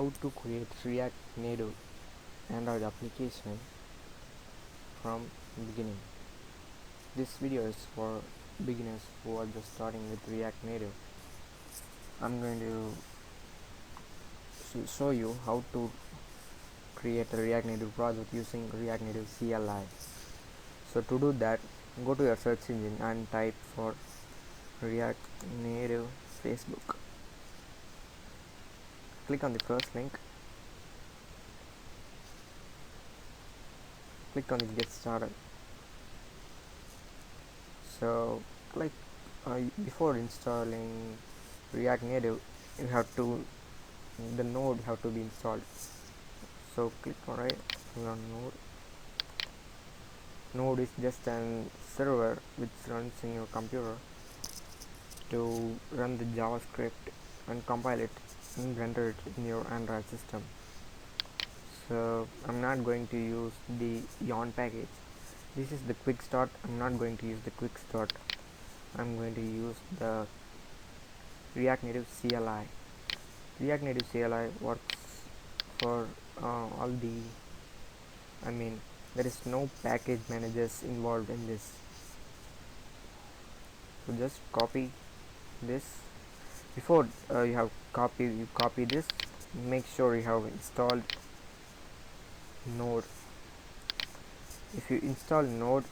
how to create React Native Android application from beginning. This video is for beginners who are just starting with React Native. I'm going to show you how to create a React Native project using React Native CLI. So to do that, go to your search engine and type for React Native Facebook. Click on the first link. Click on the get started. So before installing React Native, you have to the node have to be installed. So click on node. Node is just a server which runs in your computer to run the JavaScript and compile it and render it in your Android system. So I'm not going to use the yarn package. This is the quick start. I'm not going to use the quick start. I'm going to use the React Native CLI. React Native CLI works for all the there is no package managers involved in this. So just copy this. Before you copy this, make sure you have installed node. If you install node,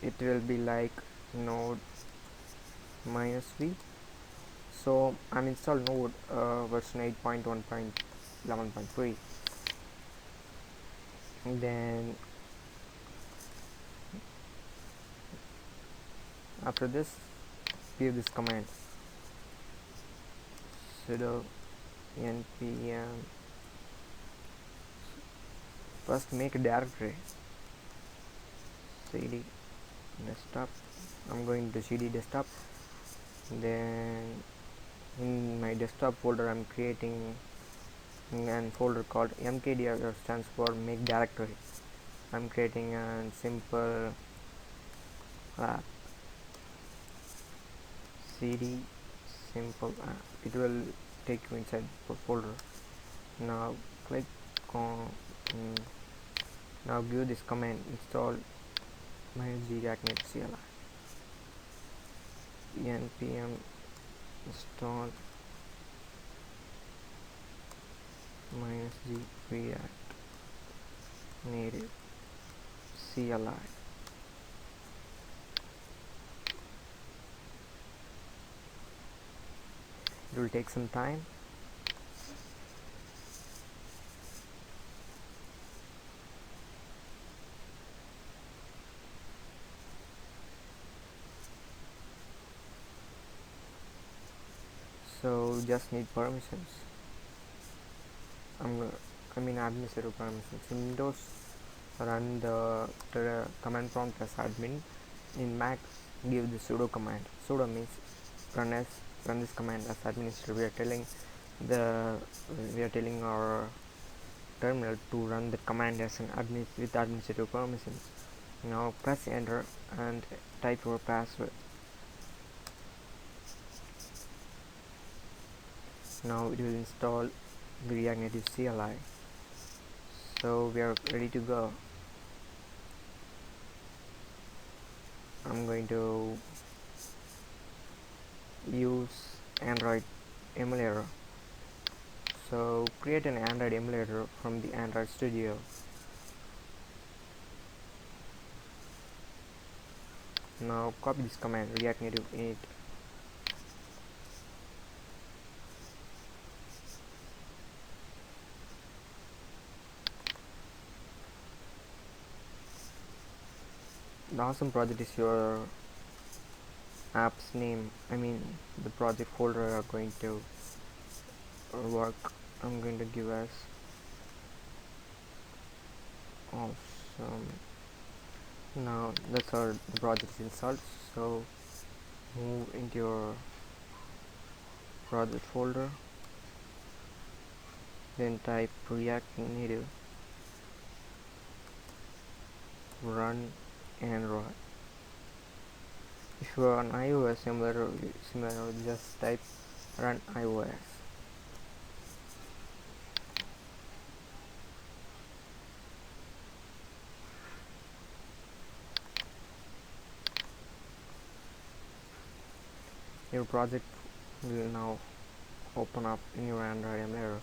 it will be like node -v. So I'm installed node version 8.1.11.3. Then after this, give this command sudo npm. First make a directory cd desktop. I'm going to cd desktop. Then in my desktop folder I'm creating a folder called mkdir, stands for make directory. I'm creating a simple app, cd simple app. It will take you inside the folder. Now click on now give this command install -React Native CLI npm install -React Native CLI. It will take some time. So just need permissions. Administrative permissions. In Windows, run the command prompt as admin. In Mac, give the sudo command. Sudo means run this command as administrator. We are telling our terminal to run the command as an admin with administrative permissions. Now press enter and type your password. Now it will install the React Native CLI. So we are ready to go. I'm going to use Android emulator. So create an Android emulator from the Android Studio. Now copy this command React Native init. The awesome project is your app's name. The project folder are going to work. I'm going to give as awesome. Now that's our the project is installed. So move into your project folder, then type React Native run Android. If you are on iOS similar, just type run iOS. Your project will now open up in your Android emulator.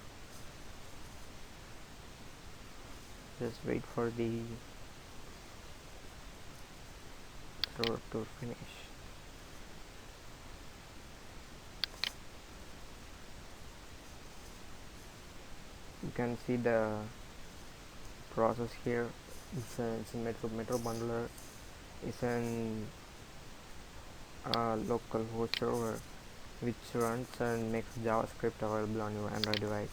Just wait for the server to finish. You can see the process here. It's a Metro bundler. It's an local host server which runs and makes JavaScript available on your Android device.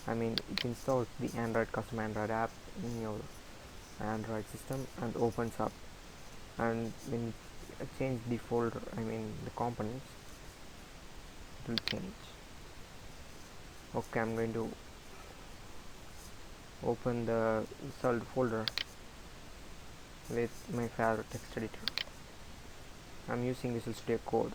I mean, it installs the custom Android app in your Android system and opens up. And when you change the folder, I mean the components, it will change. Okay, I'm going to open the solid folder with my favorite text editor. I'm using Visual Studio Code.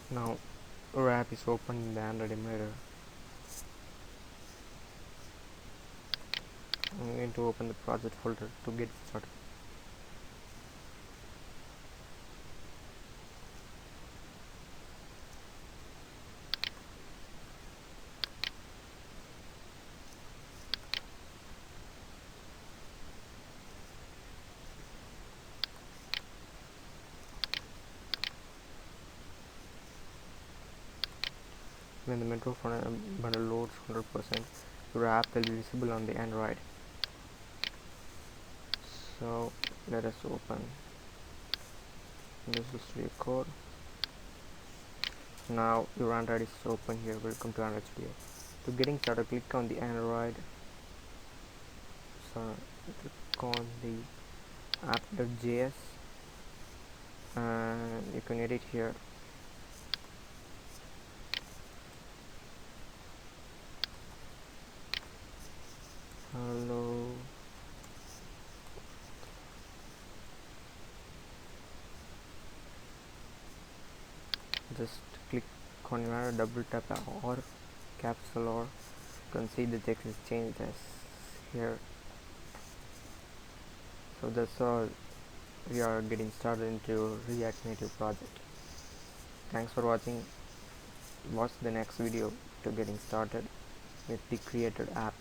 Now our app is open in the Android emulator. I'm going to open the project folder to get started. When the Metro bundle loads 100%, your app will be visible on the Android. So let us open Visual Studio Code. Now your Android is open here. Welcome to Android Studio. To getting started, click on the Android. So click on the app.js and you can edit here. Hello. Just click on your double tap or capsule, or you can see the text is changed as here. So that's all. We are getting started into React Native project. Thanks for watching. Watch the next video to getting started with the created app.